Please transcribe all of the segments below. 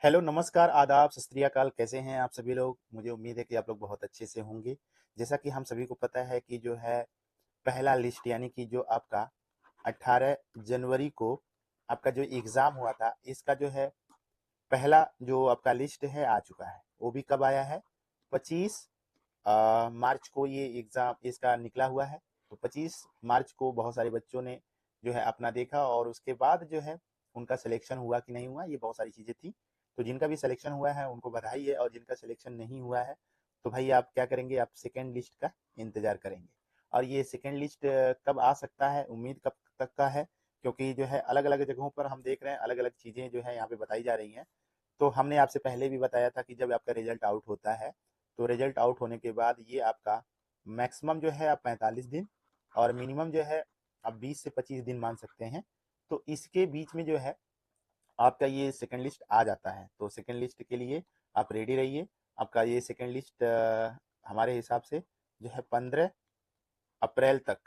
Hello, नमस्कार, आदाब, सत श्री अकाल। कैसे हैं आप सभी लोग? मुझे उम्मीद है कि आप लोग बहुत अच्छे से होंगे। जैसा कि हम सभी को पता है कि जो है पहला लिस्ट यानी कि जो आपका 18 जनवरी को आपका जो एग्ज़ाम हुआ था, इसका जो है पहला जो आपका लिस्ट है आ चुका है। वो भी कब आया है? 25 मार्च को ये एग्ज़ाम इसका निकला हुआ है। तो 25 मार्च को बहुत सारे बच्चों ने जो है अपना देखा और उसके बाद जो है उनका सिलेक्शन हुआ कि नहीं हुआ, ये बहुत सारी चीज़ें थी। तो जिनका भी सिलेक्शन हुआ है उनको बधाई है, और जिनका सिलेक्शन नहीं हुआ है तो भाई आप क्या करेंगे, आप सेकेंड लिस्ट का इंतज़ार करेंगे। और ये सेकेंड लिस्ट कब आ सकता है, उम्मीद कब तक का है? क्योंकि जो है अलग-अलग जगहों पर हम देख रहे हैं, अलग-अलग चीज़ें जो है यहाँ पे बताई जा रही हैं। तो हमने आपसे पहले भी बताया था कि जब आपका रिजल्ट आउट होता है, तो रिजल्ट आउट होने के बाद ये आपका मैक्सिमम जो है आप 45 दिन और मिनिमम जो है आप 20 से 25 दिन मान सकते हैं। तो इसके बीच में जो है आपका ये सेकंड लिस्ट आ जाता है। तो सेकंड लिस्ट के लिए आप रेडी रहिए। आपका ये सेकंड लिस्ट हमारे हिसाब से जो है 15 अप्रैल तक,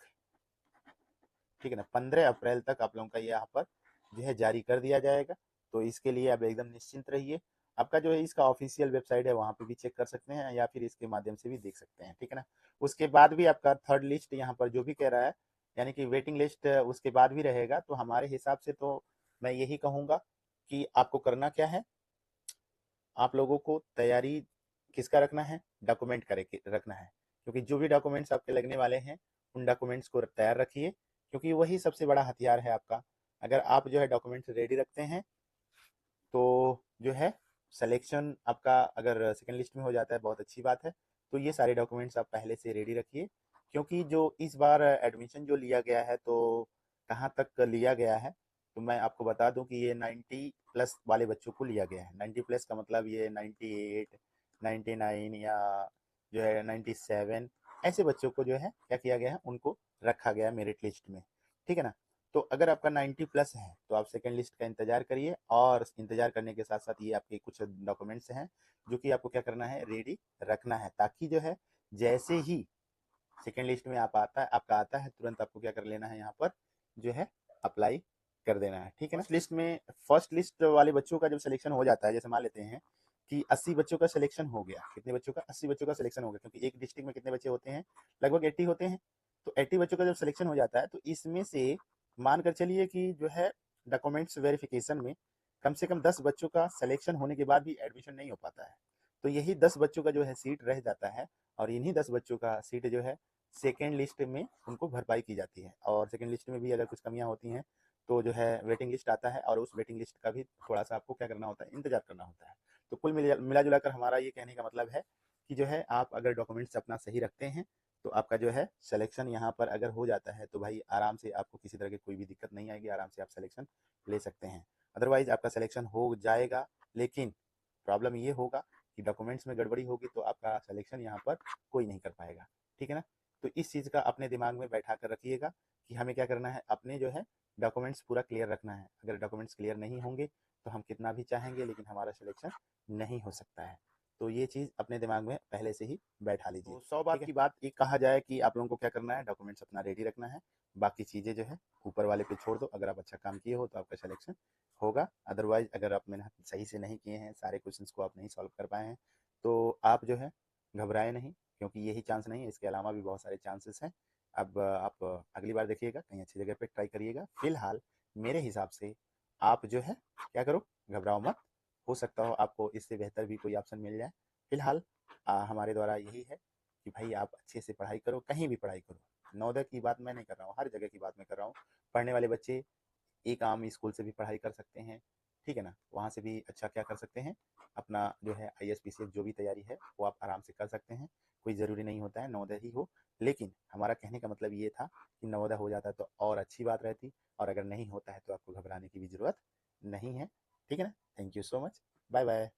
ठीक है ना, 15 अप्रैल तक आप लोगों का ये यहाँ पर जो है जारी कर दिया जाएगा। तो इसके लिए आप एकदम निश्चिंत रहिए। आपका जो है इसका ऑफिशियल वेबसाइट है, वहाँ पे भी चेक कर सकते हैं या फिर इसके माध्यम से भी देख सकते हैं, ठीक है ना। उसके बाद भी आपका थर्ड लिस्ट यहाँ पर जो भी कह रहा है, यानी कि वेटिंग लिस्ट उसके बाद भी रहेगा। तो हमारे हिसाब से तो मैं यही कहूँगा कि आपको करना क्या है, आप लोगों को तैयारी किसका रखना है, डॉक्यूमेंट करे रखना है। क्योंकि जो भी डॉक्यूमेंट्स आपके लगने वाले हैं उन डॉक्यूमेंट्स को तैयार रखिए, क्योंकि वही सबसे बड़ा हथियार है आपका। अगर आप जो है डॉक्यूमेंट्स रेडी रखते हैं तो जो है सिलेक्शन आपका अगर सेकंड लिस्ट में हो जाता है, बहुत अच्छी बात है। तो ये सारे डॉक्यूमेंट्स आप पहले से रेडी रखिए, क्योंकि जो इस बार एडमिशन जो लिया गया है तो कहाँ तक लिया गया है, तो मैं आपको बता दूं कि ये 90 प्लस वाले बच्चों को लिया गया है। 90 प्लस का मतलब ये 98, 99 या जो है 97, ऐसे बच्चों को जो है क्या किया गया है, उनको रखा गया है मेरिट लिस्ट में, ठीक है ना। तो अगर आपका 90 प्लस है तो आप सेकंड लिस्ट का इंतजार करिए, और इंतजार करने के साथ साथ ये आपके कुछ डॉक्यूमेंट्स हैं जो कि आपको क्या करना है, रेडी रखना है, ताकि जो है जैसे ही सेकंड लिस्ट में आप आता है आपका आता है, तुरंत आपको क्या कर लेना है, यहाँ पर जो है अप्लाई कर देना है, ठीक है ना। लिस्ट में फर्स्ट लिस्ट वाले बच्चों का जब सिलेक्शन हो जाता है, जैसे मान लेते हैं कि 80 बच्चों का सिलेक्शन हो गया, कितने बच्चों का, 80 बच्चों का सिलेक्शन हो गया, क्योंकि एक डिस्ट्रिक्ट में कितने बच्चे होते हैं, लगभग 80 होते हैं। तो 80 बच्चों का जब सिलेक्शन हो जाता है तो इसमें से मानकर चलिए कि जो है डॉक्यूमेंट्स वेरिफिकेशन में कम से कम 10 बच्चों का सिलेक्शन होने के बाद भी एडमिशन नहीं हो पाता है। तो यही 10 बच्चों का जो है सीट रह जाता है, और इन्हीं 10 बच्चों का सीट जो है सेकेंड लिस्ट में उनको भरपाई की जाती है। और सेकेंड लिस्ट में भी अगर कुछ कमियां होती हैं तो जो है वेटिंग लिस्ट आता है, और उस वेटिंग लिस्ट का भी थोड़ा सा आपको क्या करना होता है, इंतजार करना होता है। तो कुल मिला जुला कर हमारा ये कहने का मतलब है कि जो है आप अगर डॉक्यूमेंट्स अपना सही रखते हैं तो आपका जो है सिलेक्शन यहाँ पर अगर हो जाता है तो भाई आराम से आपको किसी तरह की कोई भी दिक्कत नहीं आएगी, आराम से आप सिलेक्शन ले सकते हैं। अदरवाइज आपका सिलेक्शन हो जाएगा, लेकिन प्रॉब्लम ये होगा कि डॉक्यूमेंट्स में गड़बड़ी होगी तो आपका सिलेक्शन यहाँ पर कोई नहीं कर पाएगा, ठीक है ना। तो इस चीज़ का अपने दिमाग में बैठा कर रखिएगा कि हमें क्या करना है, अपने जो है डॉक्यूमेंट्स पूरा क्लियर रखना है। अगर डॉक्यूमेंट्स क्लियर नहीं होंगे तो हम कितना भी चाहेंगे लेकिन हमारा सिलेक्शन नहीं हो सकता है। तो ये चीज़ अपने दिमाग में पहले से ही बैठा लीजिए। तो 100 बात की बात एक कहा जाए कि आप लोगों को क्या करना है, डॉक्यूमेंट्स अपना रेडी रखना है, बाकी चीज़ें जो है ऊपर वाले पे छोड़ दो। अगर आप अच्छा काम किए हो तो आपका सिलेक्शन होगा। अदरवाइज अगर आप मेहनत सही से नहीं किए हैं, सारे क्वेश्चंस को आप नहीं सॉल्व कर पाए हैं, तो आप जो है घबराए नहीं, क्योंकि यही चांस नहीं है, इसके अलावा भी बहुत सारे चांसेस हैं। अब आप अगली बार देखिएगा, कहीं अच्छी जगह पे ट्राई करिएगा। फिलहाल मेरे हिसाब से आप जो है क्या करो, घबराओ मत। हो सकता हो आपको इससे बेहतर भी कोई ऑप्शन मिल जाए। फिलहाल हमारे द्वारा यही है कि भाई आप अच्छे से पढ़ाई करो, कहीं भी पढ़ाई करो। नवोदय की बात मैं नहीं कर रहा हूँ, हर जगह की बात मैं कर रहा हूँ। पढ़ने वाले बच्चे एक आम स्कूल से भी पढ़ाई कर सकते हैं, ठीक है ना। वहाँ से भी अच्छा क्या कर सकते हैं, अपना जो है आईएएस पीसीएस जो भी तैयारी है वो आप आराम से कर सकते हैं। कोई ज़रूरी नहीं होता है नवोदय ही हो, लेकिन हमारा कहने का मतलब ये था कि नवोदय हो जाता तो और अच्छी बात रहती, और अगर नहीं होता है तो आपको घबराने की भी ज़रूरत नहीं है, ठीक है ना। Thank you so much, bye bye.